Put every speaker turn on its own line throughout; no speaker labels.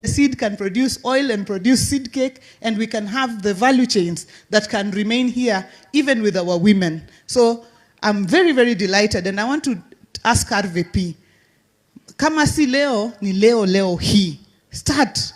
seed can produce oil and produce seed cake, and we can have the value chains that can remain here even with our women. So I'm very, very delighted, and I want to ask RVP, kama si leo, ni leo hii.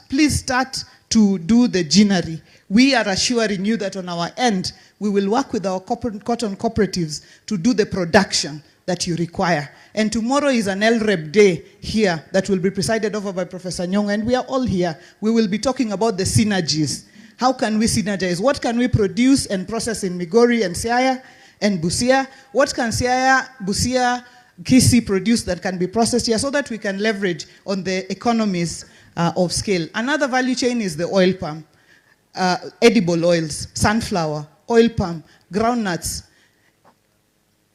Please start to do the ginnery. We are assuring you that on our end, we will work with our cotton cooperatives to do the production that you require. And tomorrow is an LREP day here that will be presided over by Professor Nyong'o, and we are all here. We will be talking about the synergies. How can we synergize? What can we produce and process in Migori and Siaya and Busia? What can Siaya, Busia, Kisii produce that can be processed here so that we can leverage on the economies of scale? Another value chain is the oil palm, edible oils, sunflower, oil palm, groundnuts,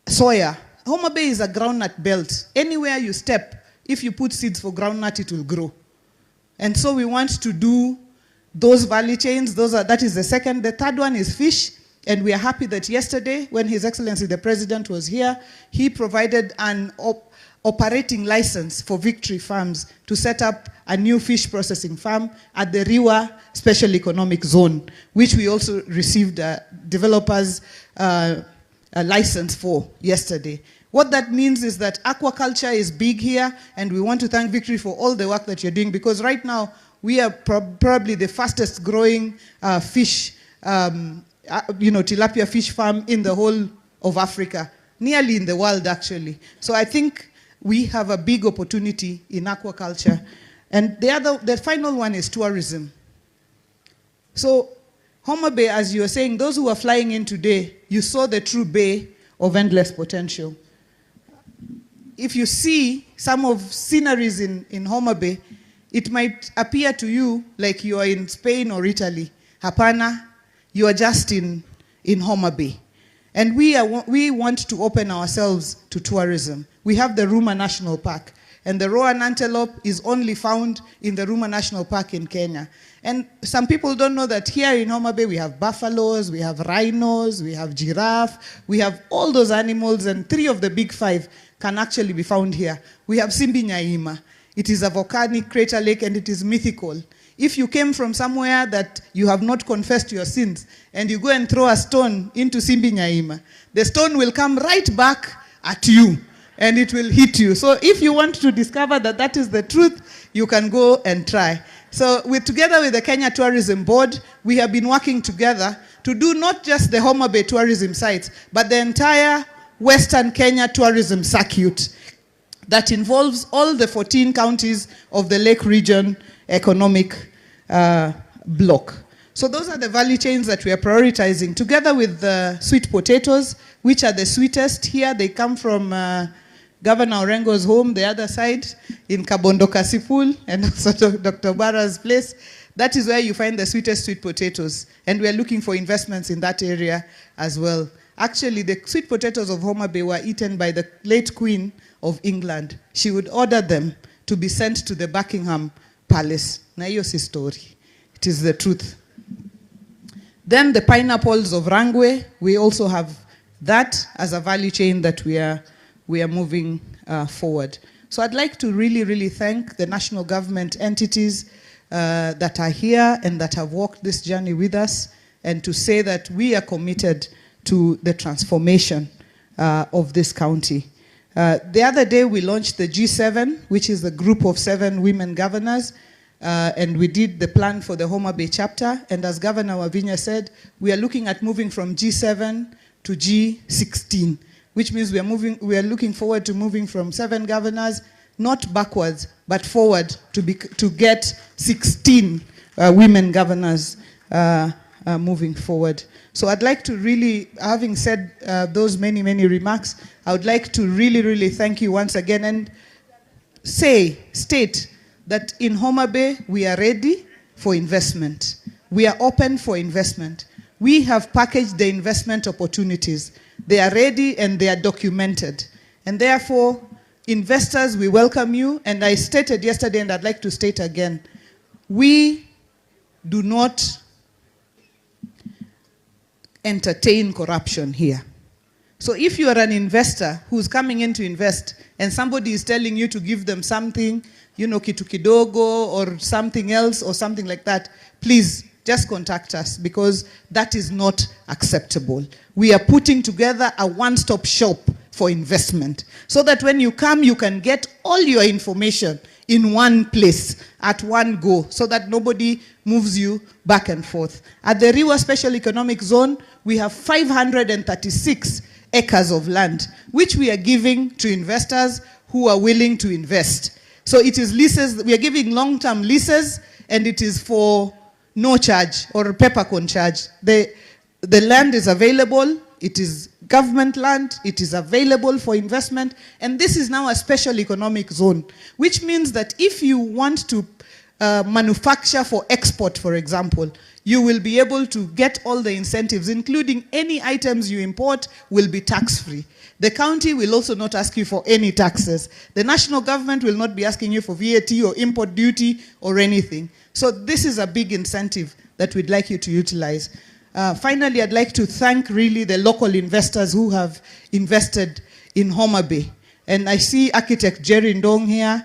soya. Homa Bay is a groundnut belt. Anywhere you step, if you put seeds for groundnut, it will grow. And so we want to do those value chains. That is the second. The third one is fish. And we are happy that yesterday, when His Excellency the President was here, he provided an operating license for Victory Farms to set up a new fish processing farm at the Riwa Special Economic Zone, which we also received a developer's a license for yesterday. What that means is that aquaculture is big here, and we want to thank Victory for all the work that you're doing, because right now we are probably the fastest growing fish, tilapia fish farm in the whole of Africa, nearly in the world actually. So I think we have a big opportunity in aquaculture. And the final one is tourism. So Homa Bay, as you were saying, those who are flying in today, you saw the true bay of endless potential. If you see some of sceneries in Homa Bay, it might appear to you like you are in Spain or Italy. Hapana, you are just in Homa Bay. And we want to open ourselves to tourism. We have the Ruma National Park, and the Roan antelope is only found in the Ruma National Park in Kenya. And some people don't know that here in Homa Bay we have buffaloes, we have rhinos, we have giraffe, we have all those animals, and 3 of the big 5 can actually be found here. We have Simbi Nyaima. It is a volcanic crater lake, and it is mythical. If you came from somewhere that you have not confessed your sins, and you go and throw a stone into Simbi Nyaima, the stone will come right back at you, and it will hit you. So if you want to discover that that is the truth, you can go and try. So together with the Kenya Tourism Board, we have been working together to do not just the Homa Bay tourism sites, but the entire Western Kenya tourism circuit that involves all the 14 counties of the Lake Region economic block. So those are the value chains that we are prioritizing, together with the sweet potatoes, which are the sweetest here. They come from Governor Orengo's home, the other side, in Kabondo Kasipul, and also Dr. Bara's place. That is where you find the sweetest sweet potatoes. And we are looking for investments in that area as well. Actually, the sweet potatoes of Homa Bay were eaten by the late Queen of England. She would order them to be sent to the Buckingham Palace. Na hiyo si story. It is the truth. Then the pineapples of Rangwe, we also have that as a value chain that we are moving forward. So I'd like to really, really thank the national government entities that are here and that have walked this journey with us, and to say that we are committed to the transformation of this county. The other day we launched the G7, which is a group of 7 women governors, and we did the plan for the Homa Bay chapter. And as Governor Wavinya said, we are looking at moving from G7 to G16, which means we are looking forward to moving from 7 governors, not backwards, but forward to get 16 women governors moving forward. So I'd like to really, having said those many, many remarks, I would like to really, really thank you once again and state that in Homa Bay, we are ready for investment. We are open for investment. We have packaged the investment opportunities. They are ready and they are documented. And therefore, investors, we welcome you. And I stated yesterday, and I'd like to state again, we do not entertain corruption here. So if you are an investor who's coming in to invest, and somebody is telling you to give them something, you know, kitu kidogo or something else or something like that, please just contact us, because that is not acceptable. We are putting together a one-stop shop for investment, so that when you come, you can get all your information in one place at one go, so that nobody moves you back and forth. At the Riwa Special Economic Zone, we have 536 acres of land, which we are giving to investors who are willing to invest. So it is leases, we are giving long-term leases, and it is for no charge or peppercorn charge. The land is available, it is government land, it is available for investment, and this is now a special economic zone, which means that if you want to manufacture for export, for example, you will be able to get all the incentives, including any items you import will be tax-free. The county will also not ask you for any taxes. The national government will not be asking you for VAT or import duty or anything. So this is a big incentive that we'd like you to utilize. Finally, I'd like to thank really the local investors who have invested in Homa Bay. And I see architect Jerry Ndong here.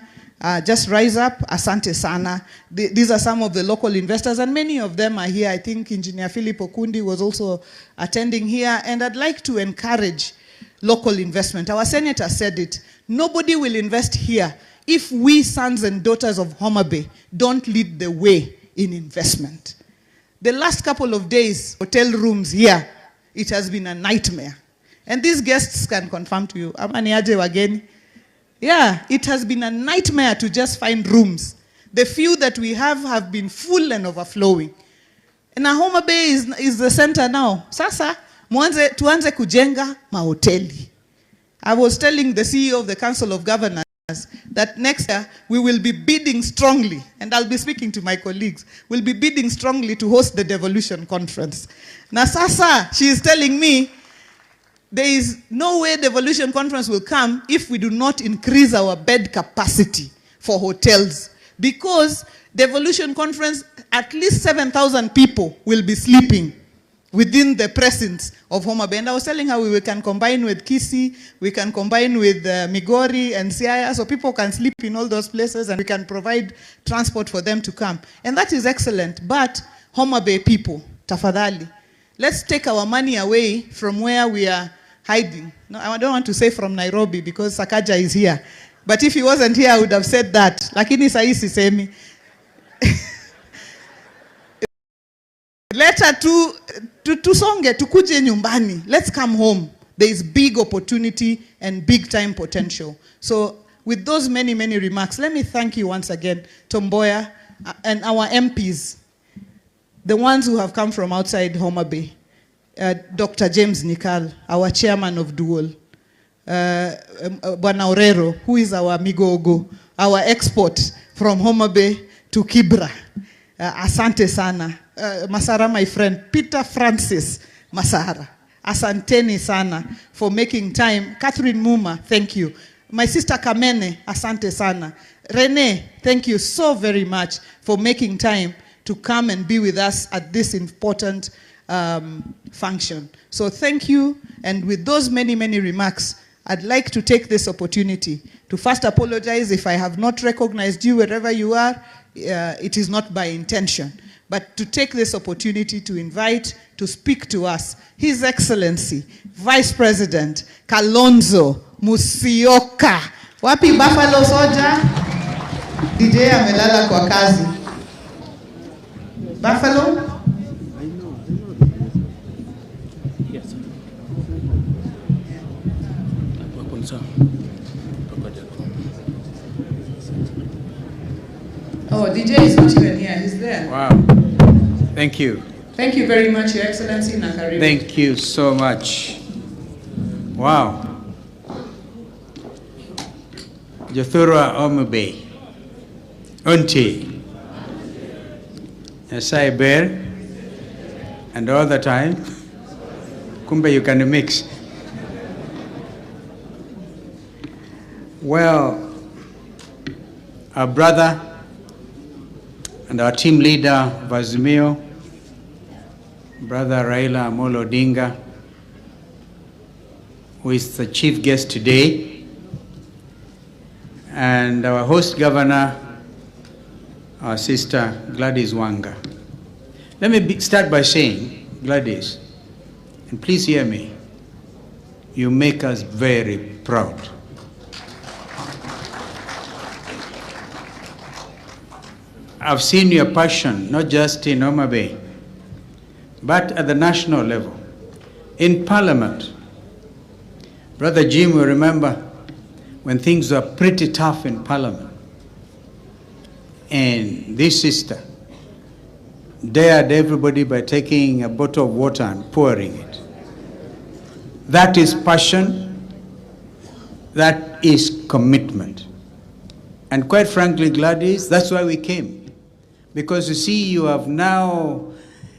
Just rise up, asante sana. These are some of the local investors, and many of them are here. I think Engineer Philip Okundi was also attending here, and I'd like to encourage local investment. Our senator said it. Nobody will invest here if we, sons and daughters of Homa Bay, don't lead the way in investment. The last couple of days, hotel rooms here, it has been a nightmare. And these guests can confirm to you. Amani aje wageni. Yeah, it has been a nightmare to just find rooms. The few that we have been full and overflowing. And Homa Bay is the center now. Sasa, tuanze kujenga mahoteli. I was telling the CEO of the Council of Governors that next year we will be bidding strongly, and I'll be speaking to my colleagues, we'll be bidding strongly to host the Devolution Conference. Na sasa, she is telling me, there is no way Devolution Conference will come if we do not increase our bed capacity for hotels. Because Devolution Conference, at least 7,000 people will be sleeping within the presence of Homa Bay. And I was telling her we can combine with Kisii, we can combine with Migori and Siaya, so people can sleep in all those places, and we can provide transport for them to come. And that is excellent. But Homa Bay people, tafadhali, let's take our money away from where we are hiding. No, I don't want to say from Nairobi, because Sakaja is here. But if he wasn't here, I would have said that. Lakini sahi sisemi. Leta tusonge, tukuje nyumbani. Let's come home. There is big opportunity and big time potential. So with those many, many remarks, let me thank you once again, Tom Mboya, and our MPs, the ones who have come from outside Homa Bay. Dr. James Nikal, our chairman of Dual, Bwana Orero, who is our Migogo, our export from Homa Bay to Kibra. Asante sana. Masara, my friend, Peter Francis Masara. Asanteni sana for making time. Catherine Muma, thank you. My sister Kamene, asante sana. Rene, thank you so very much for making time to come and be with us at this important function. So thank you, and with those many, many remarks, I'd like to take this opportunity to first apologize if I have not recognized you wherever you are. It is not by intention, but to take this opportunity to invite, to speak to us, His Excellency, Vice President Kalonzo Musyoka. Wapi Buffalo Soldier? DJ amelala kwa kazi. Buffalo? Oh, DJ is not even here. He's there.
Wow. Thank you.
Thank you very much, Your Excellency Nakaribu.
Thank you so much. Wow. Jothura Homa Bay. Unti. Yasai Bear. And all the time. Kumbe you can mix. Well, our brother and our team leader of Azimio, Brother Raila Amolo Odinga, who is the chief guest today, and our host governor, our sister Gladys Wanga. Let me start by saying, Gladys, and please hear me, you make us very proud. I've seen your passion, not just in Homa Bay, but at the national level, in Parliament. Brother Jim will remember when things were pretty tough in Parliament, and this sister dared everybody by taking a bottle of water and pouring it. That is passion, that is commitment. And quite frankly, Gladys, that's why we came. Because you see, you have now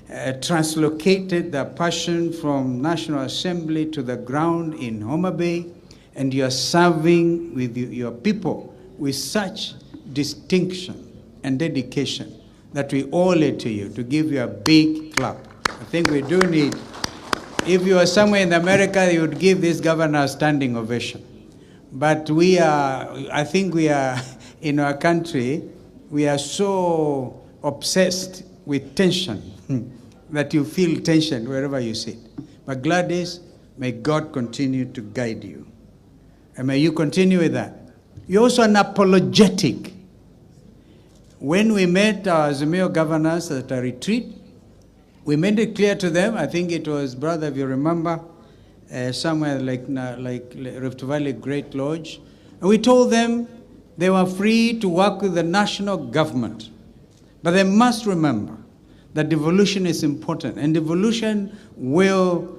translocated the passion from National Assembly to the ground in Homa Bay, and you are serving with your people with such distinction and dedication that we owe it to you to give you a big clap. I think we do need, if you were somewhere in America, you would give this governor a standing ovation. But I think we are, in our country, we are so obsessed with tension that you feel tension wherever you sit. But Gladys, may God continue to guide you. And may you continue with that. You're also an apologetic. When we met our Azimio governors at a retreat, we made it clear to them, I think it was, brother, if you remember, somewhere like Rift Valley Great Lodge, and we told them they were free to work with the national government. But they must remember that devolution is important, and devolution will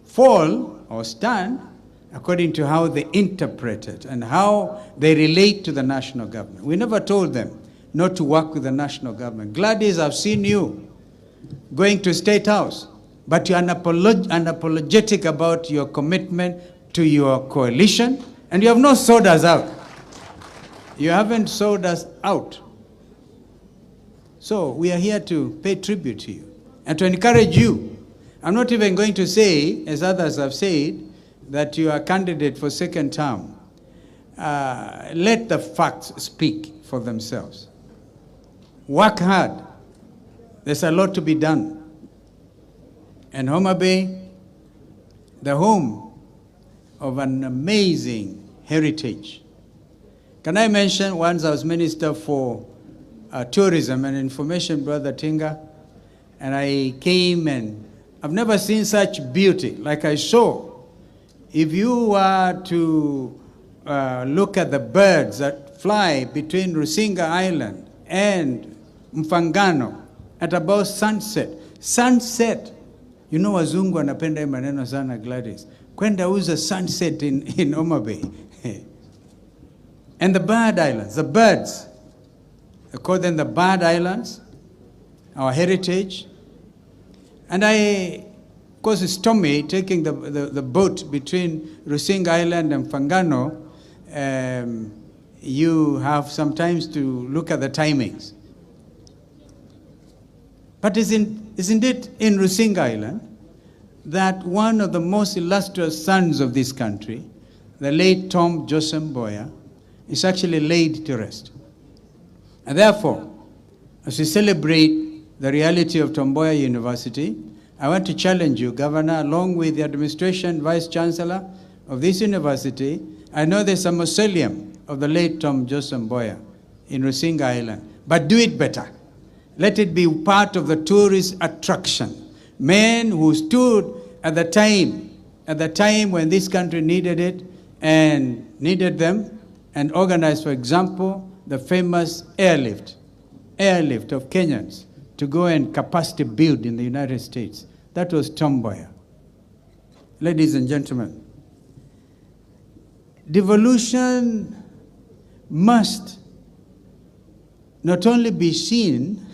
fall or stand according to how they interpret it and how they relate to the national government. We never told them not to work with the national government. Gladys, I've seen you going to State House, but you're unapologetic about your commitment to your coalition, and you have not sold us out. You haven't sold us out. So we are here to pay tribute to you and to encourage you. I'm not even going to say, as others have said, that you are a candidate for second term. Let the facts speak for themselves. Work hard. There's a lot to be done. And Homa Bay, the home of an amazing heritage. Can I mention, once I was Minister for Tourism and Information, Brother Tinga, and I came and I've never seen such beauty like I saw. If you were to look at the birds that fly between Rusinga Island and Mfangano at about sunset. Sunset. You know wazungu wanapenda maneno sana, Gladys. Kwenda uza sunset in Homa Bay. And the bird islands, the birds. They call them the bird islands, our heritage. And of course, it's Tommy taking the boat between Rusinga Island and Mfangano. You have sometimes to look at the timings. But isn't it in Rusinga Island that one of the most illustrious sons of this country, the late Tom Joseph Mboya, is actually laid to rest? And therefore, as we celebrate the reality of Tom Mboya University, I want to challenge you, Governor, along with the administration, Vice Chancellor of this university. I know there's a mausoleum of the late Tom Joseph Mboya in Rusinga Island, but do it better. Let it be part of the tourist attraction. Men who stood at the time when this country needed it and needed them, and organized, for example, the famous airlift of Kenyans to go and capacity build in the United States. That was Tom Mboya. Ladies and gentlemen, devolution must not only be seen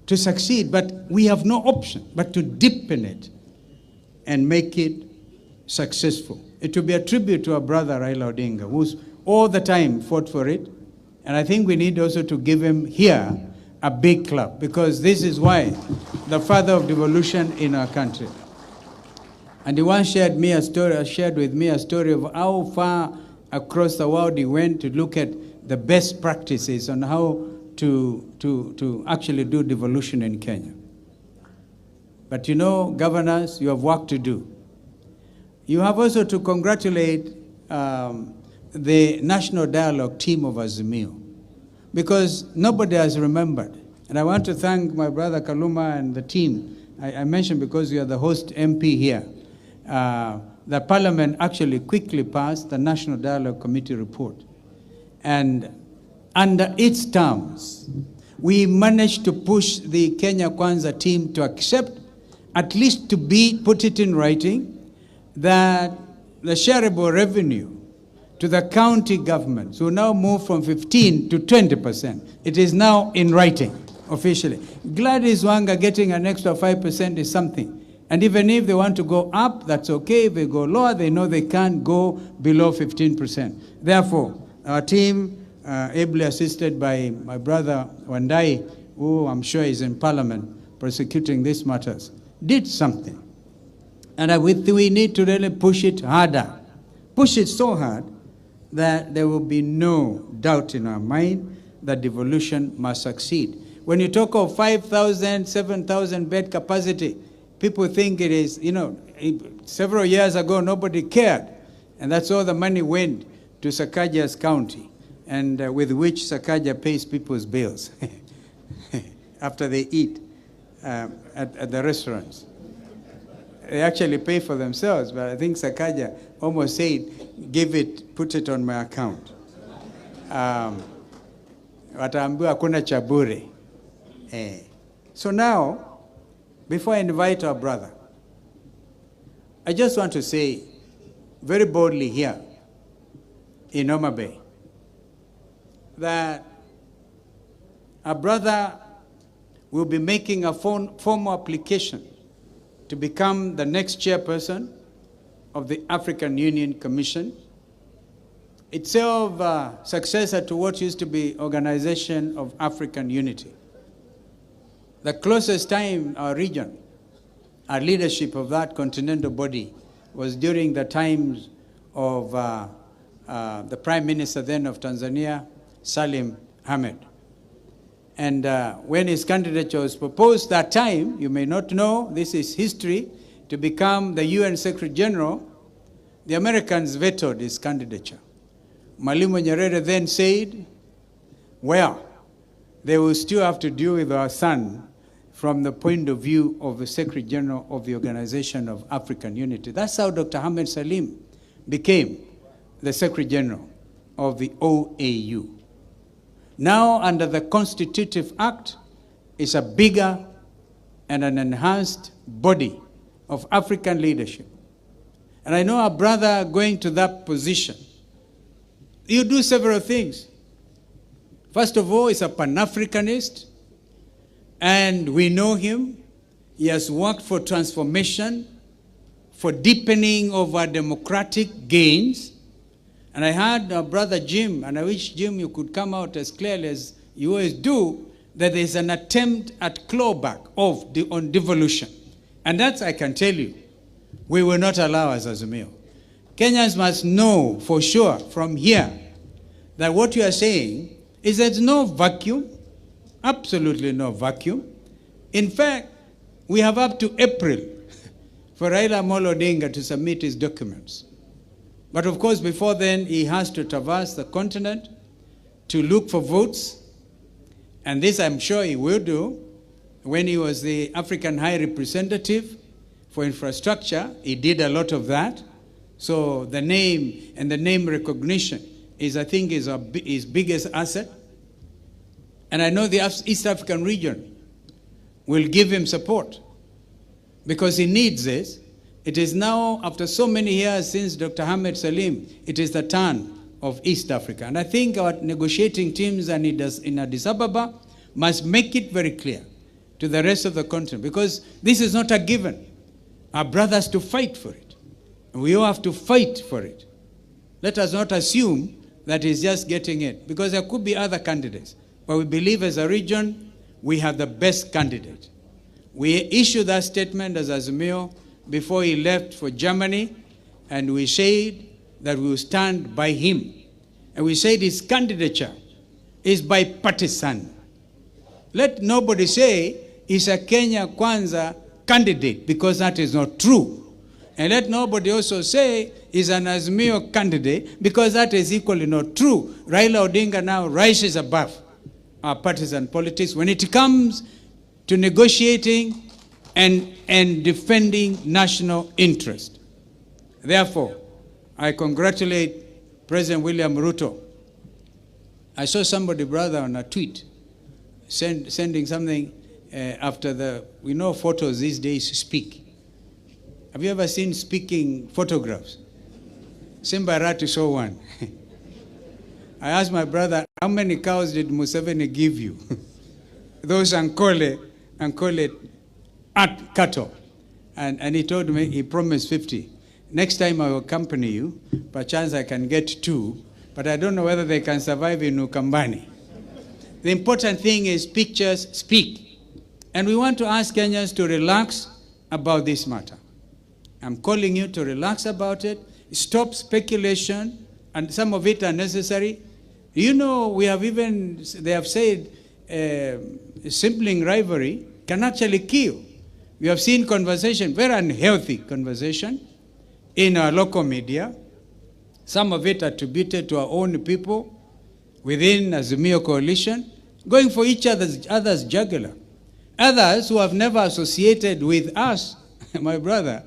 to succeed, but we have no option but to deepen it and make it successful. It will be a tribute to our brother Raila Odinga, who's all the time fought for it. And I think we need also to give him here a big clap, because this is why the father of devolution in our country. And he once shared with me a story of how far across the world. He went to look at the best practices on how to actually do devolution in Kenya. But you know, governors, you have work to do. You have also to congratulate the National Dialogue team of Azimio, because nobody has remembered. And I want to thank my brother Kaluma and the team. I mentioned because you are the host MP here. The Parliament actually quickly passed the National Dialogue Committee report. And under its terms, we managed to push the Kenya Kwanza team to accept, at least to put it in writing, that the shareable revenue to the county governments will now move from 15 to 20%. It is now in writing, officially. Gladys Wanga getting an extra 5% is something. And even if they want to go up, that's okay. If they go lower, they know they can't go below 15%. Therefore, our team, ably assisted by my brother Wandai, who I'm sure is in Parliament prosecuting these matters, did something. And we need to really push it harder. Push it so hard that there will be no doubt in our mind that devolution must succeed. When you talk of 5,000, 7,000 bed capacity, people think it is, you know, several years ago nobody cared. And that's all the money went to Sakaja's county, and with which Sakaja pays people's bills after they eat at the restaurants. They actually pay for themselves, but I think Sakaja almost said, put it on my account. Wataambiwa hakuna cha bure. So now, before I invite our brother, I just want to say very boldly here in Homa Bay that our brother will be making a formal application to become the next chairperson of the African Union Commission, itself a successor to what used to be Organization of African Unity. The closest time our region, our leadership of that continental body, was during the times of the Prime Minister then of Tanzania, Salim Ahmed. And when his candidature was proposed that time, you may not know, this is history, to become the UN Secretary General, the Americans vetoed his candidature. Mwalimu Nyerere then said, well, they will still have to deal with our son from the point of view of the Secretary General of the Organization of African Unity. That's how Dr. Ahmed Salim became the Secretary General of the OAU. Now, under the Constitutive Act, is a bigger and an enhanced body of African leadership. And I know our brother going to that position, you do several things. First of all, he's a Pan-Africanist, and we know him. He has worked for transformation, for deepening of our democratic gains. And I heard our brother Jim, and I wish, Jim, you could come out as clearly as you always do, that there's an attempt at clawback on devolution. And that I can tell you, we will not allow as Azimio. Kenyans must know for sure from here that what you are saying is there's no vacuum, absolutely no vacuum. In fact, we have up to April for Raila Amolo Odinga to submit his documents. But of course, before then, he has to traverse the continent to look for votes. And this I'm sure he will do. When he was the African High Representative for Infrastructure, he did a lot of that. So the name and the name recognition is, I think, his biggest asset. And I know the East African region will give him support because he needs this. It is now, after so many years since Dr. Ahmed Salim, it is the turn of East Africa. And I think our negotiating teams in Addis Ababa must make it very clear to the rest of the continent, because this is not a given. Our brothers to fight for it. And we all have to fight for it. Let us not assume that he's just getting it, because there could be other candidates. But we believe as a region, we have the best candidate. We issued that statement as Azimio before he left for Germany, and we said that we will stand by him. And we said his candidature is bipartisan. Let nobody say he's a Kenya Kwanza candidate, because that is not true. And let nobody also say he's an Azimio candidate, because that is equally not true. Raila Odinga now rises above our partisan politics when it comes to negotiating and defending national interest. Therefore, I congratulate President William Ruto. I saw somebody, brother, on a tweet, sending something after the, we know photos these days speak. Have you ever seen speaking photographs? Simba Arati saw one. I asked my brother, how many cows did Museveni give you? Those Ankole cattle. And he told me, he promised 50. Next time I will accompany you. Perchance I can get 2, but I don't know whether they can survive in Ukambani. The important thing is pictures speak. And we want to ask Kenyans to relax about this matter. I'm calling you to relax about it. Stop speculation, and some of it are necessary. You know, we have even, they have said, sibling rivalry can actually kill. We have seen conversation, very unhealthy conversation, in our local media. Some of it attributed to our own people within Azimio coalition, going for each other's jugular. Others who have never associated with us, my brother,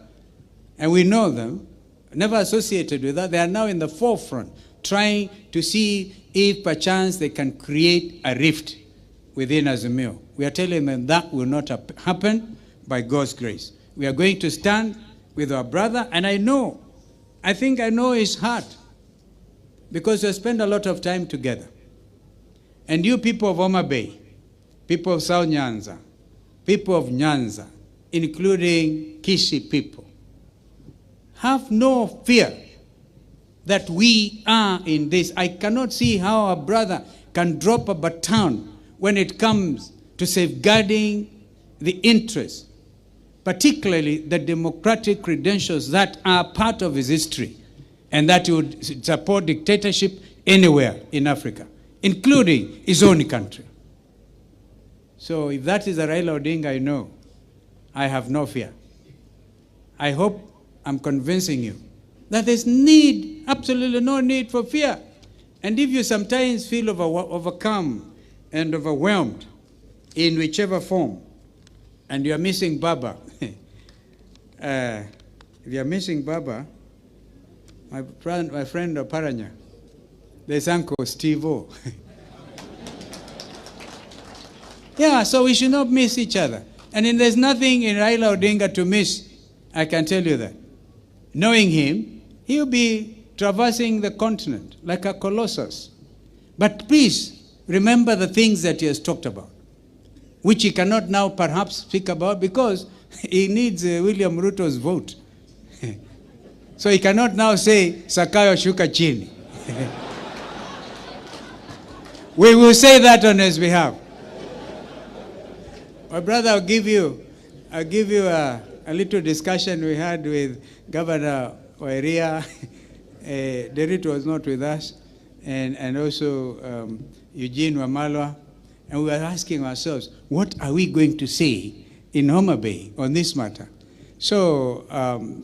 and we know them, never associated with us, they are now in the forefront, trying to see if perchance they can create a rift within Azimio. We are telling them that will not happen by God's grace. We are going to stand with our brother, and I think I know his heart, because we spend a lot of time together. And you people of Homa Bay, people of South Nyanza, people of Nyanza, including Kisii people, have no fear that we are in this. I cannot see how a brother can drop a baton when it comes to safeguarding the interests, particularly the democratic credentials that are part of his history, and that he would support dictatorship anywhere in Africa, including his own country. So if that is a Raila Odinga I know, I have no fear. I hope I'm convincing you that there's need, absolutely no need for fear. And if you sometimes feel overcome and overwhelmed in whichever form, and you're missing Baba, if you're missing Baba, my friend Paranya, there's Uncle Steve-O. Yeah, so we should not miss each other. And there's nothing in Raila Odinga to miss, I can tell you that. Knowing him, he'll be traversing the continent like a colossus. But please, remember the things that he has talked about, which he cannot now perhaps speak about because he needs William Ruto's vote. So he cannot now say, Sakayo shuka chini. We will say that on his behalf. My brother, I'll give you a little discussion we had with Governor Wairia. Derrit was not with us, and also Eugene Wamalwa. And we were asking ourselves, what are we going to say in Homa Bay on this matter? So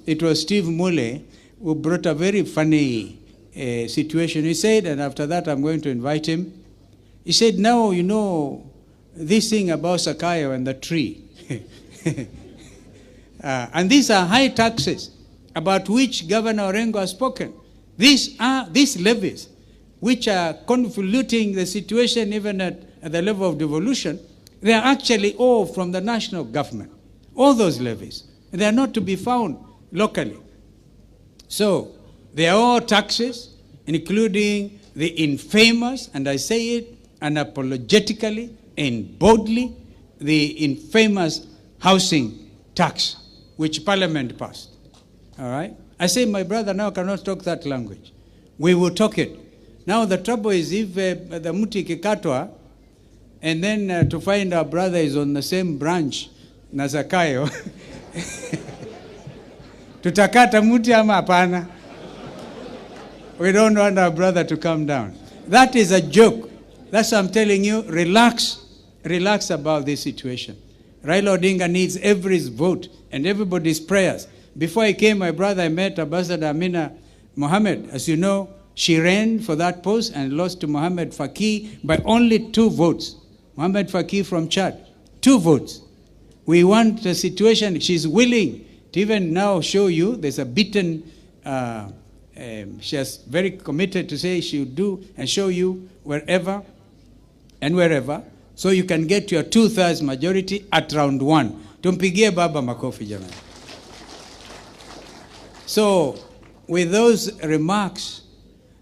it was Steve Mule who brought a very funny situation. He said, and after that I'm going to invite him, he said, now you know this thing about Sakayo and the tree. And these are high taxes about which Governor Orengo has spoken. These levies, which are convoluting the situation even at the level of devolution, they are actually all from the national government. All those levies. They are not to be found locally. So they are all taxes, including the infamous, and I say it unapologetically and boldly, the infamous housing tax, which Parliament passed. All right? I say my brother now cannot talk that language. We will talk it. Now the trouble is if the muti kikatwa, and then to find our brother is on the same branch na Zakayo, tutakata muti ama hapana? We don't want our brother to come down. That is a joke. That's what I'm telling you. Relax. Relax about this situation. Raila Odinga needs everybody's vote and everybody's prayers. Before I came, my brother, I met Ambassador Amina Mohammed. As you know, she ran for that post and lost to Mohammed Faki by only 2 votes. Mohammed Faki from Chad, 2 votes. We want a situation, she's willing to even now show you, there's a beaten, she has very committed to say she will do and show you wherever and wherever, so you can get your 2/3 majority at round 1. Tumpigie baba makofi jamani. So, with those remarks,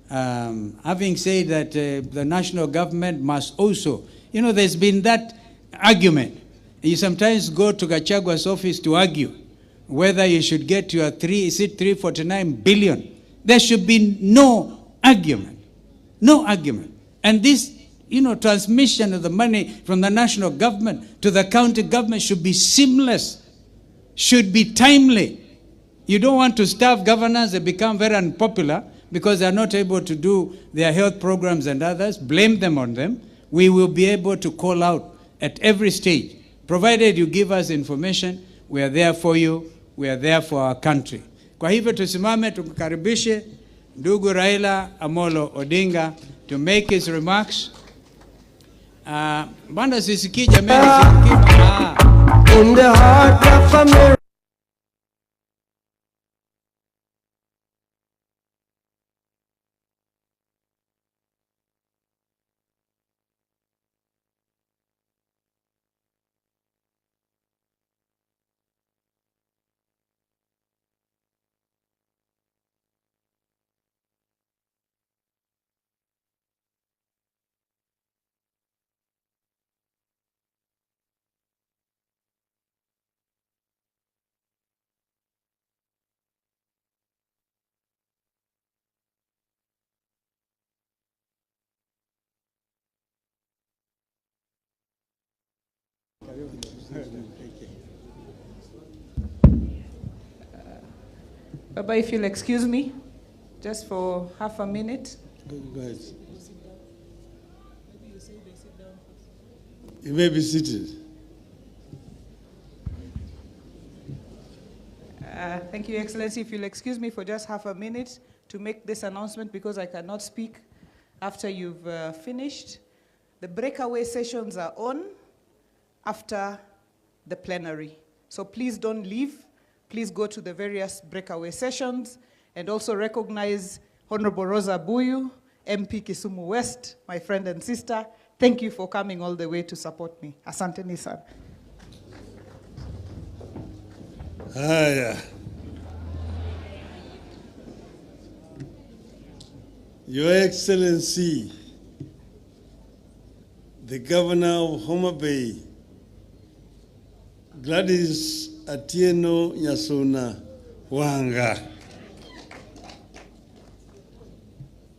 having said that the national government must also, you know, there's been that argument. You sometimes go to Gachagua's office to argue whether you should get your 349 billion. There should be no argument. No argument. And this, you know, transmission of the money from the national government to the county government should be seamless, should be timely. You don't want to starve governors. They become very unpopular because they are not able to do their health programs and others. Blame them on them. We will be able to call out at every stage. Provided you give us information, we are there for you. We are there for our country. Kwa hivyo tusimame tukukaribishe ndugu Raila Amolo Odinga to make his remarks. Banda sisikii jamani, sisikii. In the heart of America.
Baba, if you'll excuse me, just for half a minute.
Go ahead. You may be seated.
Thank you, Excellency. If you'll excuse me for just half a minute to make this announcement, because I cannot speak after you've finished. The breakaway sessions are on after the plenary. So please don't leave. Please go to the various breakaway sessions and also recognize Honorable Rosa Buyu, MP Kisumu West, my friend and sister. Thank you for coming all the way to support me. Asante Nissan.
Haya. Your Excellency, the Governor of Homa Bay, Gladys Atieno Nyasona Wanga.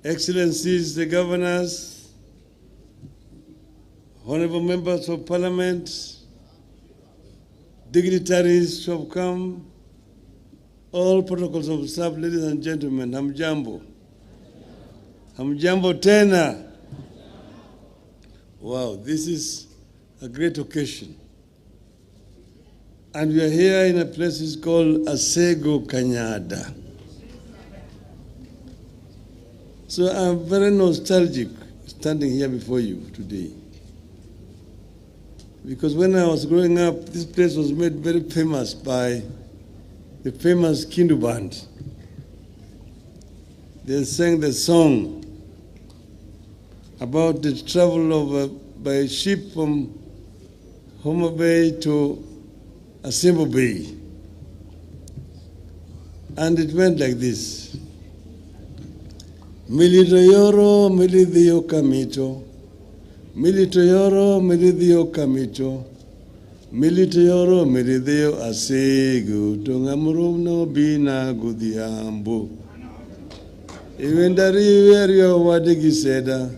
Excellencies, the governors, honorable members of parliament, dignitaries who have come, all protocols observed, ladies and gentlemen, hamjambo. Hamjambo tena. Wow, this is a great occasion. And we are here in a place called Asego Kanyada. So I'm very nostalgic standing here before you today. Because when I was growing up, this place was made very famous by the famous Kindu Band. They sang the song about the travel by ship from Homa Bay to Asembo Bay. And it went like this. Militoyoro, milithio kamito. Militoyoro, milithio kamito. Militoyoro, milithio asego. Tongamuruno bina gudhiambo. Iwendari verio wadigiseda.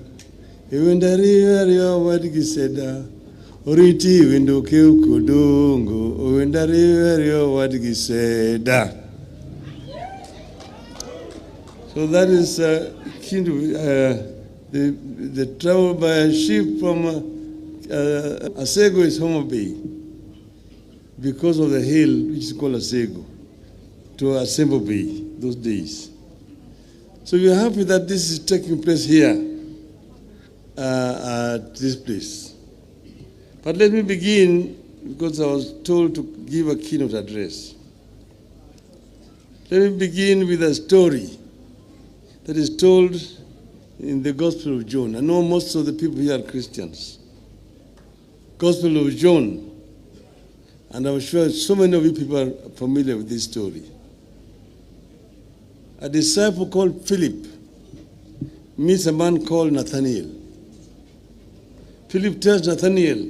Iwendari verio wadigiseda. Oriti window keu kodongo, owendari verio wadigiseda. So that is keen to the travel by ship from Asego is Homa Bay because of the hill which is called Asego to Asembo Bay those days. So we are happy that this is taking place here at this place. But let me begin because I was told to give a keynote address. Let me begin with a story that is told in the Gospel of John. I know most of the people here are Christians. Gospel of John. And I'm sure so many of you people are familiar with this story. A disciple called Philip meets a man called Nathanael. Philip tells Nathanael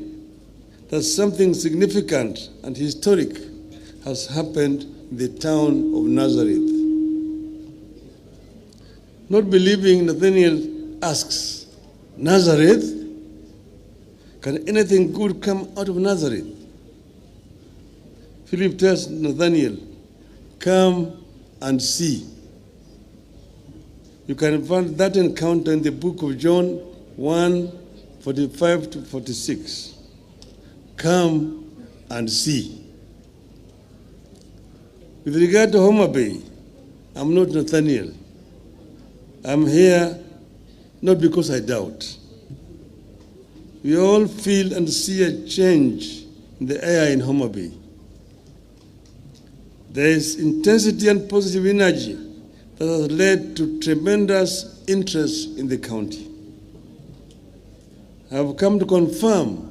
that something significant and historic has happened in the town of Nazareth. Not believing, Nathanael asks, Nazareth? Can anything good come out of Nazareth? Philip tells Nathanael, come and see. You can find that encounter in the book of John 1:45 to 46. Come and see. With regard to Homa Bay, I'm not Nathanael. I'm here not because I doubt. We all feel and see a change in the air in Homa Bay. There is intensity and positive energy that has led to tremendous interest in the county. I have come to confirm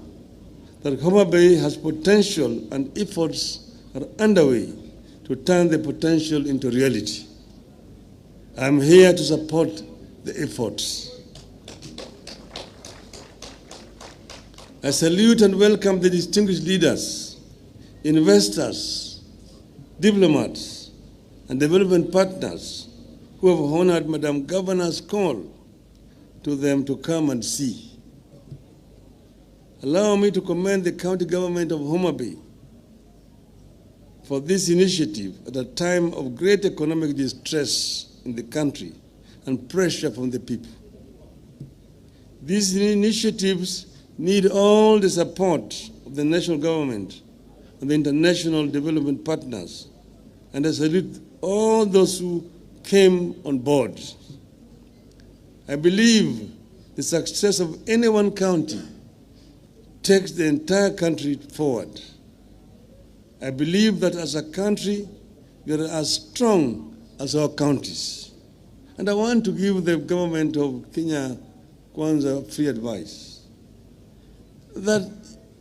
that Homa Bay has potential and efforts are underway to turn the potential into reality. I am here to support the efforts. I salute and welcome the distinguished leaders, investors, diplomats, and development partners who have honored Madam Governor's call to them to come and see. Allow me to commend the county government of Homa Bay for this initiative at a time of great economic distress in the country and pressure from the people. These initiatives need all the support of the national government and the international development partners, and I salute all those who came on board. I believe the success of any one county takes the entire country forward. I believe that as a country, we are as strong as our counties. And I want to give the government of Kenya Kwanza free advice that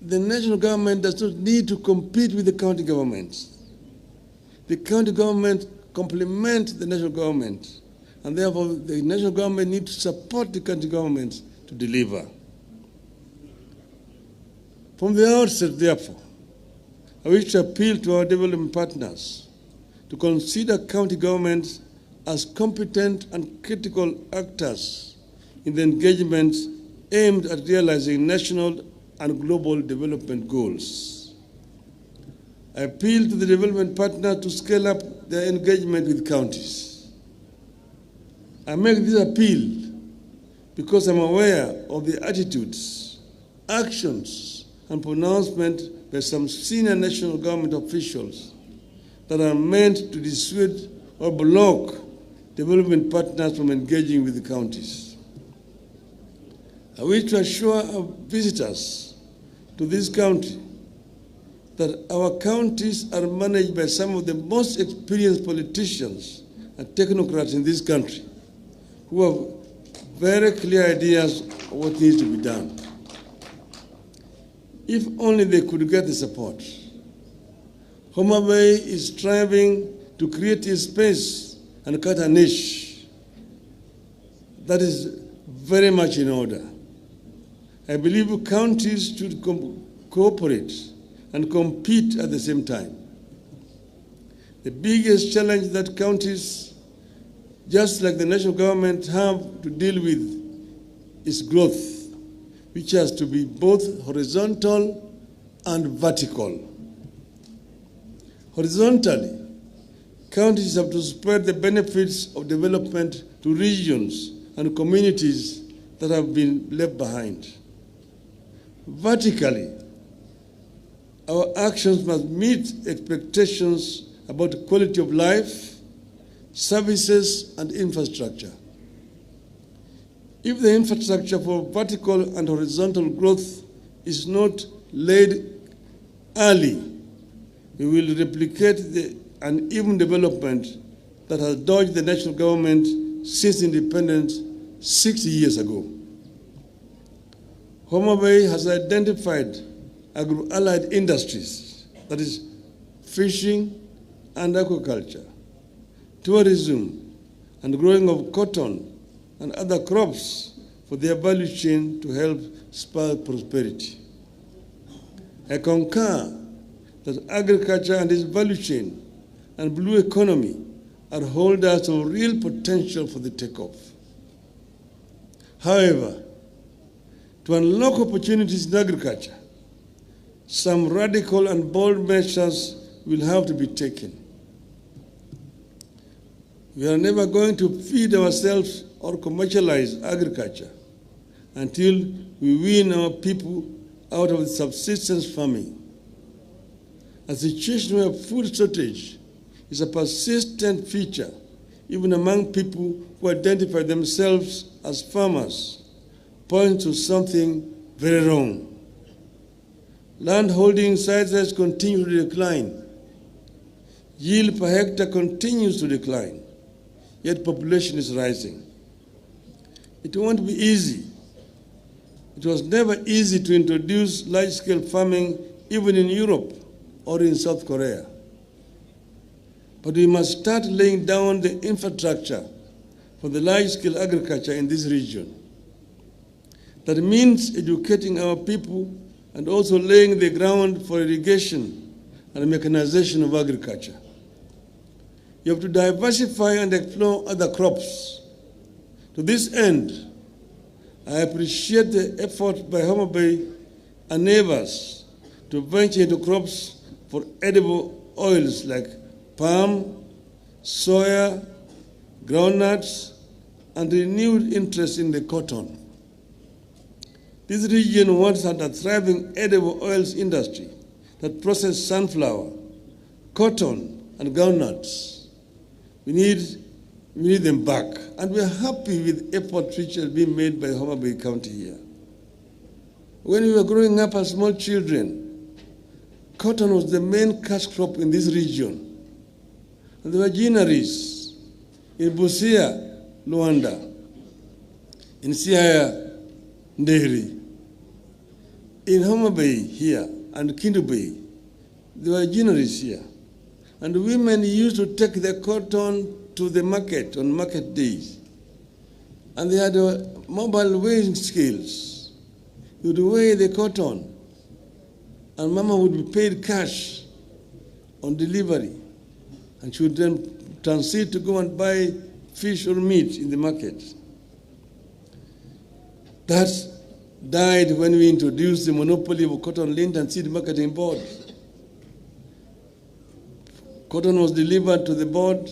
the national government does not need to compete with the county governments. The county government complement the national government, and therefore the national government needs to support the county governments to deliver. From the outset, therefore, I wish to appeal to our development partners to consider county governments as competent and critical actors in the engagements aimed at realizing national and global development goals. I appeal to the development partner to scale up their engagement with counties. I make this appeal because I'm aware of the attitudes, actions, and pronouncements by some senior national government officials that are meant to dissuade or block development partners from engaging with the counties. I wish to assure our visitors to this country that our counties are managed by some of the most experienced politicians and technocrats in this country who have very clear ideas of what needs to be done. If only they could get the support. Homa Bay is striving to create a space and cut a niche that is very much in order. I believe counties should cooperate and compete at the same time. The biggest challenge that counties, just like the national government, have to deal with is growth, which has to be both horizontal and vertical. Horizontally, Counties have to spread the benefits of development to regions and communities that have been left behind. Vertically, our actions must meet expectations about quality of life, services, and infrastructure. If the infrastructure for vertical and horizontal growth is not laid early, we will replicate the uneven development that has dogged the national government since independence 60 years ago. Homa Bay has identified agro-allied industries, that is, fishing and aquaculture, tourism, and growing of cotton and other crops for their value chain to help spur prosperity. I concur that agriculture and its value chain and blue economy are holders of real potential for the takeoff. However, to unlock opportunities in agriculture, some radical and bold measures will have to be taken. We are never going to feed ourselves or commercialize agriculture until we wean our people out of subsistence farming. A situation where food shortage is a persistent feature, even among people who identify themselves as farmers, points to something very wrong. Land holding sizes continue to decline. Yield per hectare continues to decline, yet population is rising. It won't be easy. It was never easy to introduce large-scale farming even in Europe or in South Korea. But we must start laying down the infrastructure for the large-scale agriculture in this region. That means educating our people and also laying the ground for irrigation and mechanization of agriculture. You have to diversify and explore other crops. To this end, I appreciate the effort by Homa Bay and neighbors to venture into crops for edible oils like palm, soya, groundnuts, and renewed interest in the cotton. This region once had a thriving edible oils industry that processed sunflower, cotton, and groundnuts. We need them back, and we are happy with efforts which are being made by Homa Bay County here. When we were growing up as small children, cotton was the main cash crop in this region. And there were ginaries in Busia, Luanda, in Siaya, Nderi, in Homa Bay here, and Kindu Bay. There were ginaries here. And women used to take the cotton to the market on market days. And they had mobile weighing scales. You would weigh the cotton, and Mama would be paid cash on delivery. And she would then transit to go and buy fish or meat in the market. That died when we introduced the monopoly of Cotton Lint and Seed Marketing Board. Cotton was delivered to the board,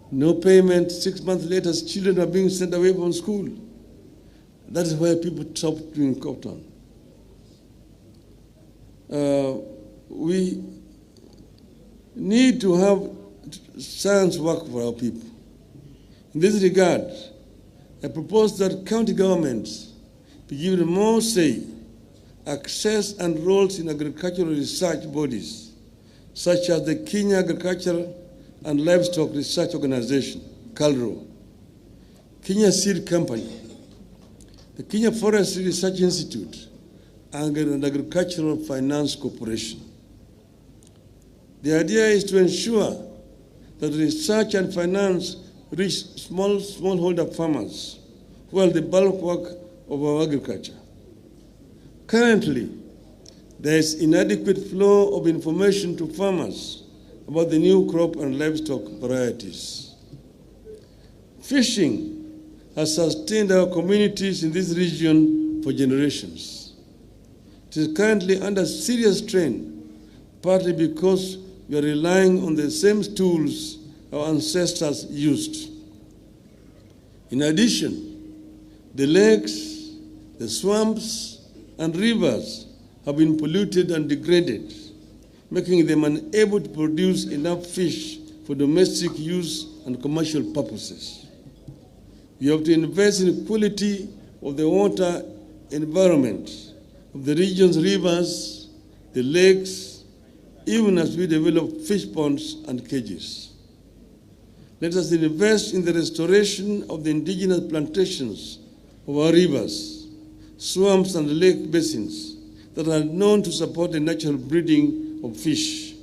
no payment. 6 months later, children were being sent away from school. That is why people stopped doing cotton. We need to have science work for our people. In this regard, I propose that county governments be given more say, access, and roles in agricultural research bodies, such as the Kenya Agricultural and Livestock Research Organization, KALRO, Kenya Seed Company, the Kenya Forestry Research Institute, and Agricultural Finance Corporation. The idea is to ensure that research and finance reach smallholder farmers who are the bulk work of our agriculture. Currently, there is inadequate flow of information to farmers about the new crop and livestock varieties. Fishing has sustained our communities in this region for generations. It is currently under serious strain, partly because we are relying on the same tools our ancestors used. In addition, the lakes, the swamps, and rivers have been polluted and degraded, making them unable to produce enough fish for domestic use and commercial purposes. We have to invest in the quality of the water environment of the region's rivers, the lakes, even as we develop fish ponds and cages. Let us invest in the restoration of the indigenous plantations of our rivers, swamps, and lake basins that are known to support the natural breeding of fish,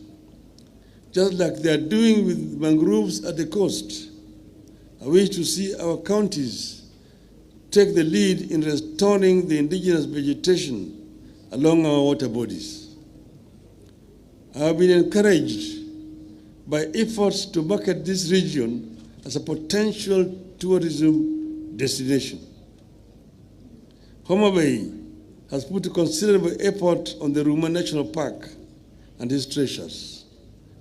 just like they are doing with mangroves at the coast. I wish to see our counties take the lead in restoring the indigenous vegetation along our water bodies. I have been encouraged by efforts to market this region as a potential tourism destination. Homa Bay has put a considerable effort on the Ruma National Park and its treasures.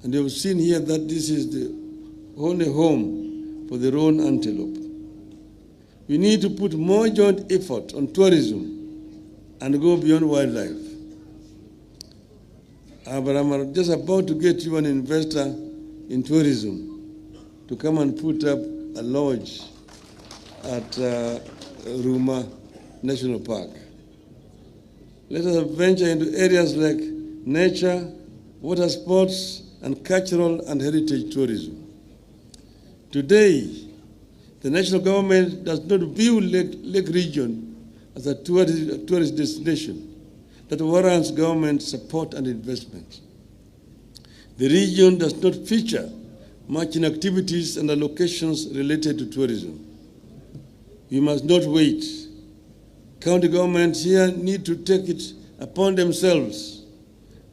And you have seen here that this is the only home for the roan antelope. We need to put more joint effort on tourism and go beyond wildlife. But I'm just about to get you an investor in tourism to come and put up a lodge at Ruma National Park. Let us venture into areas like nature, water sports, and cultural and heritage tourism. Today, the national government does not view Lake Region as a tourist destination that warrants government support and investment. The region does not feature much in activities and allocations related to tourism. We must not wait. County governments here need to take it upon themselves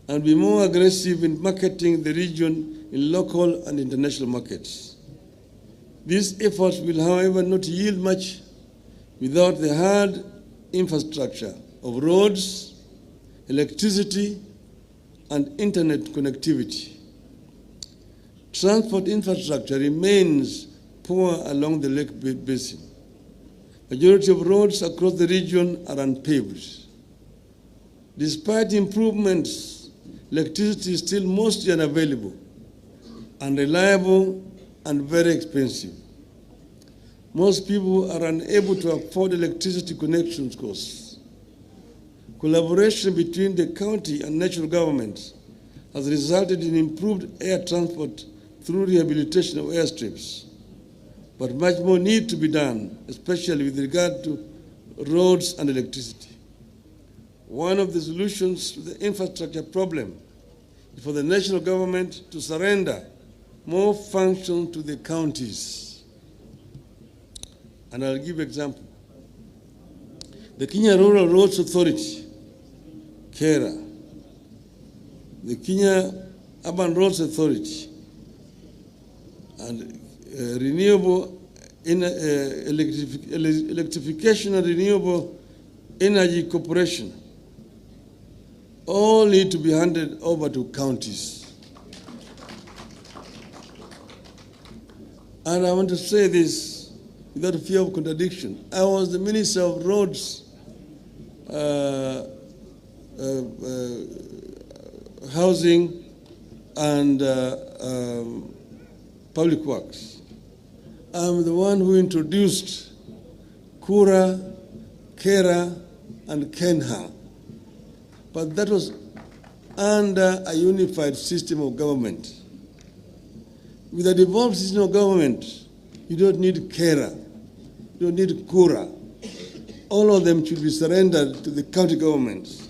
and be more aggressive in marketing the region in local and international markets. These efforts will, however, not yield much without the hard infrastructure of roads, electricity, and internet connectivity. Transport infrastructure remains poor along the lake basin. Majority of roads across the region are unpaved. Despite improvements, electricity is still mostly unavailable, unreliable, and very expensive. Most people are unable to afford electricity connection costs. Collaboration between the county and national governments has resulted in improved air transport through rehabilitation of airstrips. But much more needs to be done, especially with regard to roads and electricity. One of the solutions to the infrastructure problem is for the national government to surrender more function to the counties. And I'll give an example. The Kenya Rural Roads Authority, KERA, the Kenya Urban Roads Authority, and Electrification and Renewable Energy Corporation all need to be handed over to counties. And I want to say this without fear of contradiction. I was the Minister of Roads, Housing, and Public Works. I'm the one who introduced KURA, KERA, and KENHA. But that was under a unified system of government. With a devolved system of government, you don't need KERA, you don't need KURA. All of them should be surrendered to the county governments.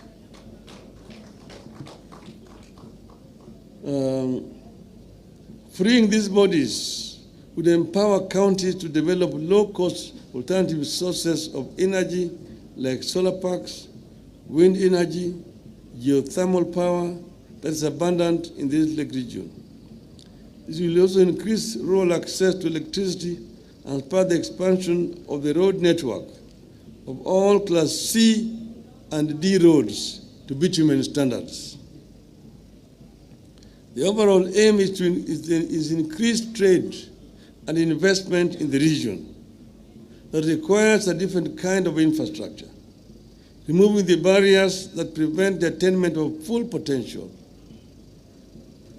Freeing these bodies would empower counties to develop low-cost alternative sources of energy like solar parks, wind energy, geothermal power that is abundant in this lake region. This will also increase rural access to electricity and spur the expansion of the road network of all Class C and D roads to bitumen standards. The overall aim is increased trade and investment in the region that requires a different kind of infrastructure, removing the barriers that prevent the attainment of full potential.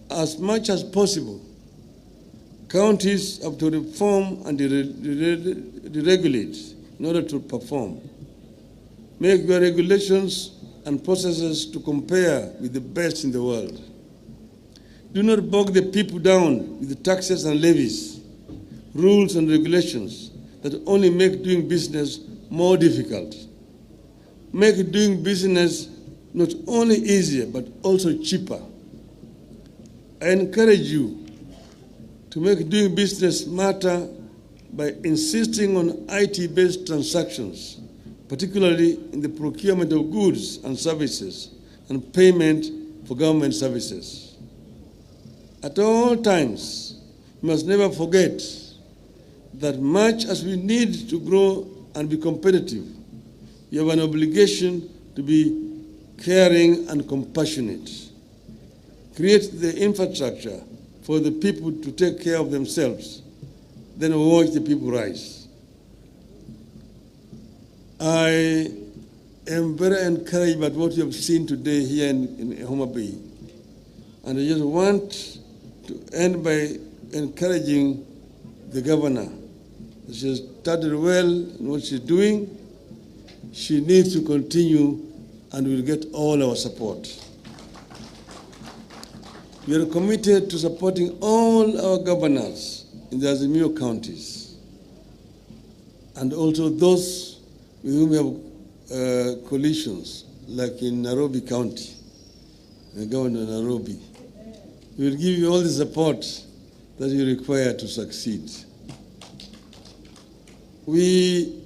As much as possible, counties have to reform and deregulate in order to perform. Make your regulations and processes to compare with the best in the world. Do not bog the people down with the taxes and levies, rules and regulations that only make doing business more difficult. Make doing business not only easier, but also cheaper. I encourage you to make doing business smarter by insisting on IT-based transactions, particularly in the procurement of goods and services and payment for government services. At all times, we must never forget that much as we need to grow and be competitive, we have an obligation to be caring and compassionate. Create the infrastructure for the people to take care of themselves, then watch the people rise. I am very encouraged by what you have seen today here in Homa Bay. And I just want to end by encouraging the governor. She has started well in what she's doing. She needs to continue and will get all our support. We are committed to supporting all our governors in the Azimio counties and also those with whom we have coalitions, like in Nairobi County, the governor of Nairobi. We will give you all the support that you require to succeed. We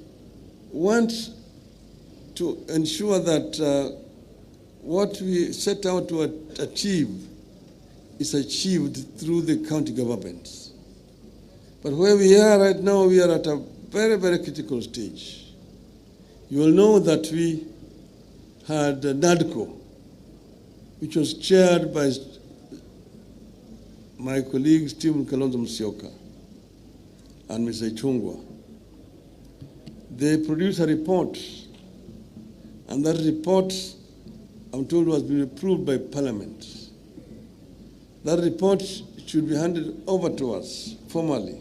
want to ensure that what we set out to achieve is achieved through the county governments. But where we are right now, we are at a very, very critical stage. You will know that we had NADCO, which was chaired by my colleague Stephen Kalonzo Musyoka and Mr. Ichung'wah. They produced a report, and that report, I'm told, was been approved by Parliament. That report should be handed over to us formally.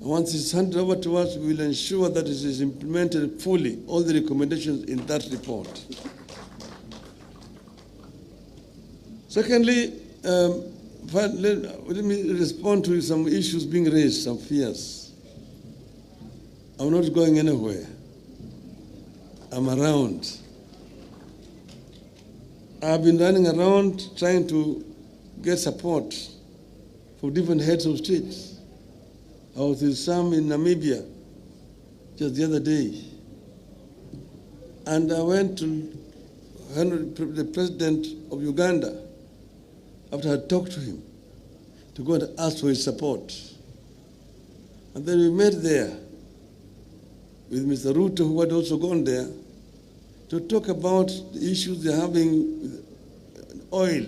And once it's handed over to us, we will ensure that it is implemented fully, all the recommendations in that report. Secondly, let me respond to some issues being raised, some fears. I'm not going anywhere. I'm around. I've been running around trying to get support for different heads of states. I was with some in Namibia just the other day. And I went to the president of Uganda after I talked to him to go and ask for his support. And then we met there with Mr. Ruto, who had also gone there, to talk about the issues they're having with oil,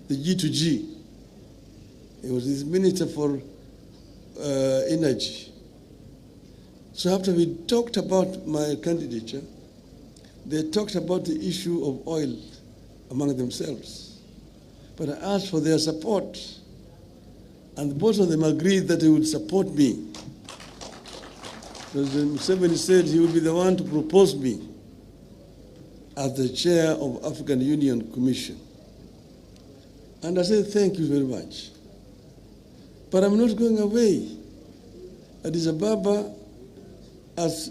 the G2G. He was his minister for energy. So after we talked about my candidature, they talked about the issue of oil among themselves. But I asked for their support, and both of them agreed that they would support me. President Museveni said he would be the one to propose me as the chair of African Union Commission. And I said, thank you very much. But I'm not going away. Addis Ababa, as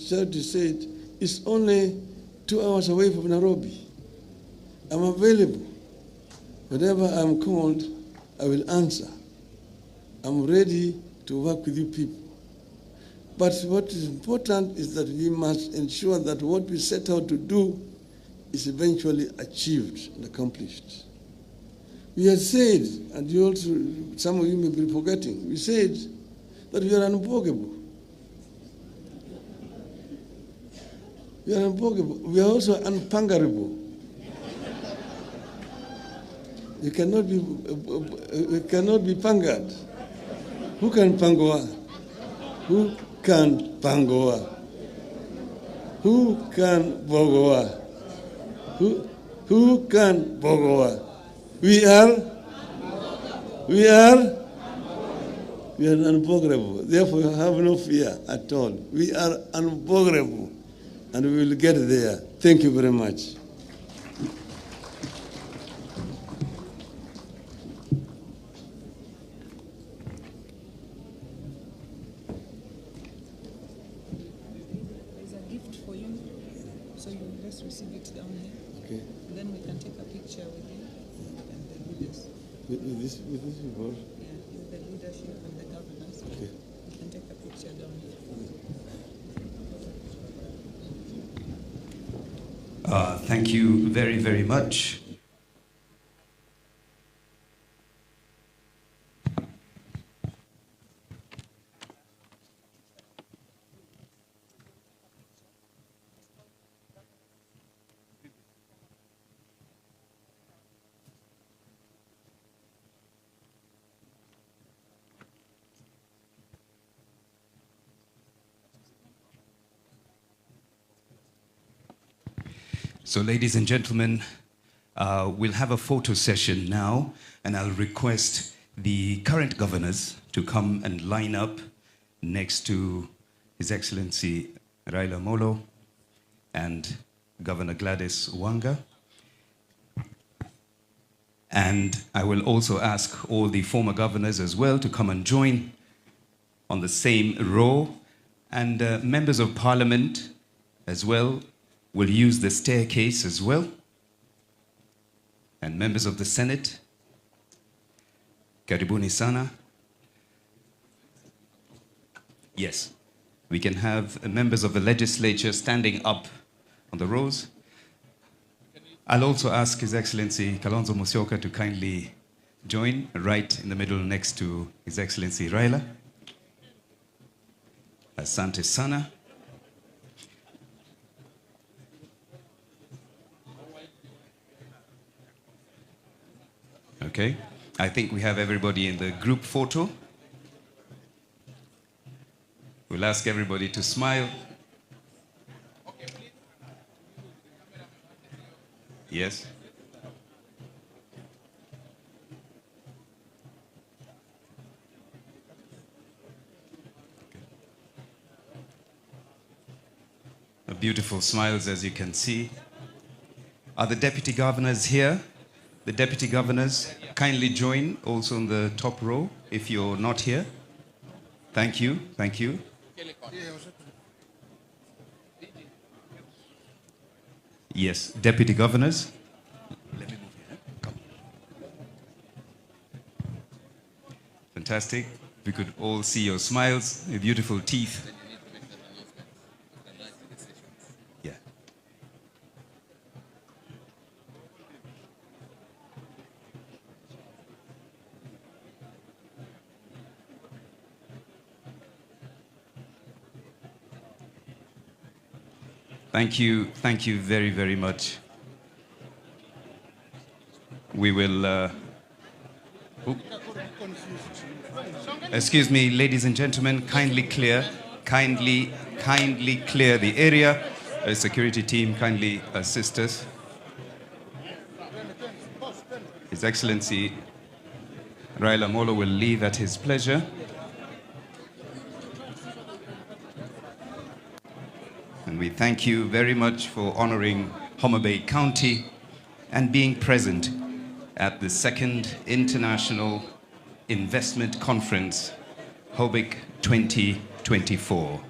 Charity said, is only 2 hours away from Nairobi. I'm available. Whenever I'm called, I will answer. I'm ready to work with you people. But what is important is that we must ensure that what we set out to do is eventually achieved and accomplished. We had said, and you also, some of you may be forgetting, we said that we are unbogable. We are unbogable. We are also unpungerable. You cannot be pangered. Who can pangoa? Who can pangoa? Who can bogoa? Who can bogoa? We are unboggerable. Therefore, have no fear at all. We are unboggerable, and we will get there. Thank you very much.
There's a gift for you, so you will just receive it down here.
Okay.
Then we can take a picture with you and the leaders.
With this report?
Yeah, with the leadership and the governors.
Okay.
We can take a picture down here.
Thank you very, very much. So, ladies and gentlemen, we'll have a photo session now, and I'll request the current governors to come and line up next to His Excellency Raila Molo and Governor Gladys Wanga. And I will also ask all the former governors as well to come and join on the same row, and members of parliament as well will use the staircase as well, and members of the Senate, karibuni sana. Yes, we can have members of the legislature standing up on the rows. I'll also ask His Excellency Kalonzo Musyoka to kindly join right in the middle next to His Excellency Raila. Asante sana. Okay, I think we have everybody in the group photo. We'll ask everybody to smile. Yes. Beautiful smiles, as you can see. Are the deputy governors here? The deputy governors, kindly join also on the top row if you're not here. Thank you, thank you. Yes, deputy governors. Let me move here. Come. Fantastic. We could all see your smiles, your beautiful teeth. Yeah. Thank you very, very much. We will, excuse me, ladies and gentlemen, kindly clear the area. Security team, kindly assist us. His Excellency Raila Molo will leave at his pleasure. And we thank you very much for honoring Homa Bay County and being present at the second International Investment Conference, HOBIC 2024.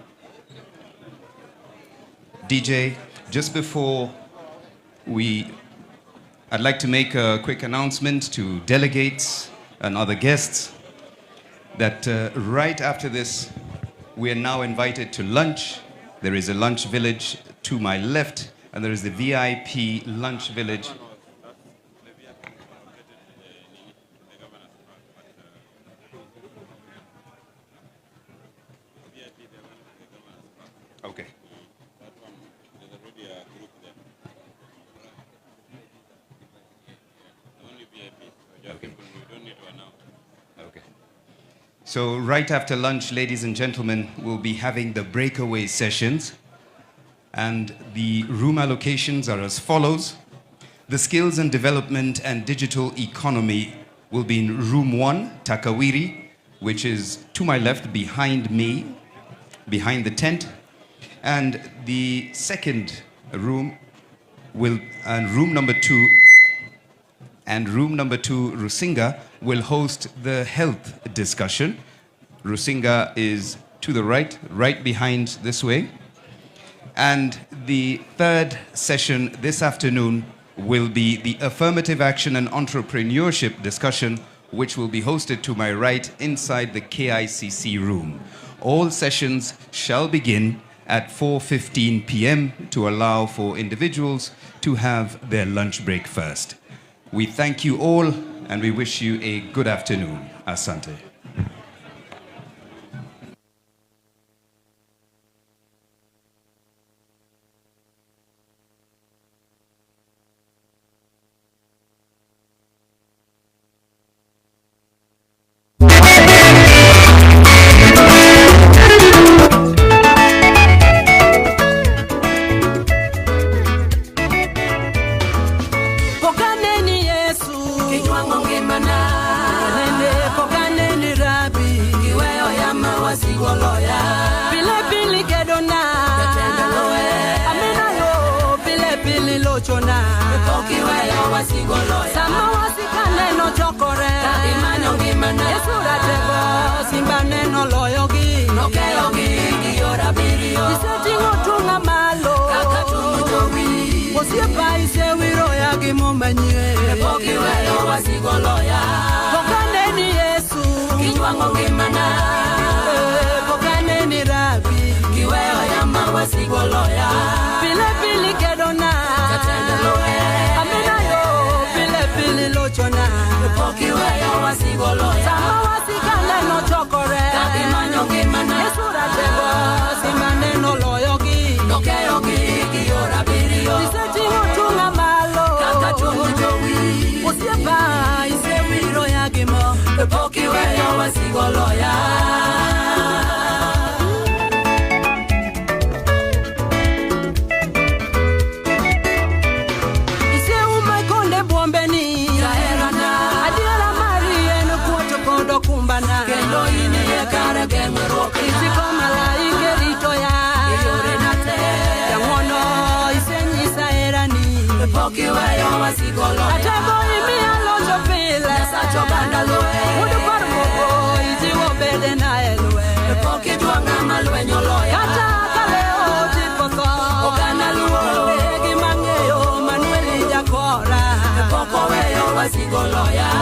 DJ, just before I'd like to make a quick announcement to delegates and other guests that right after this, we are now invited to lunch. There is a lunch village to my left, and there is the VIP lunch village. Okay. So right after lunch, ladies and gentlemen, we'll be having the breakaway sessions. And the room allocations are as follows. The Skills and Development and Digital Economy will be in room 1, Takawiri, which is to my left behind me, behind the tent. And the second room and room number 2, Rusinga, will host the health discussion. Rusinga is to the right behind this way. And the third session this afternoon will be the Affirmative Action and Entrepreneurship discussion, which will be hosted to my right inside the KICC room. All sessions shall begin at 4:15 p.m. to allow for individuals to have their lunch break first. We thank you all and we wish you a good afternoon. Asante.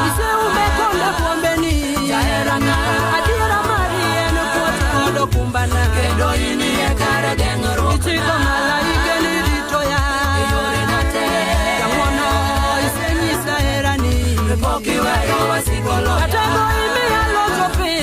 Ise umekonda kuombeni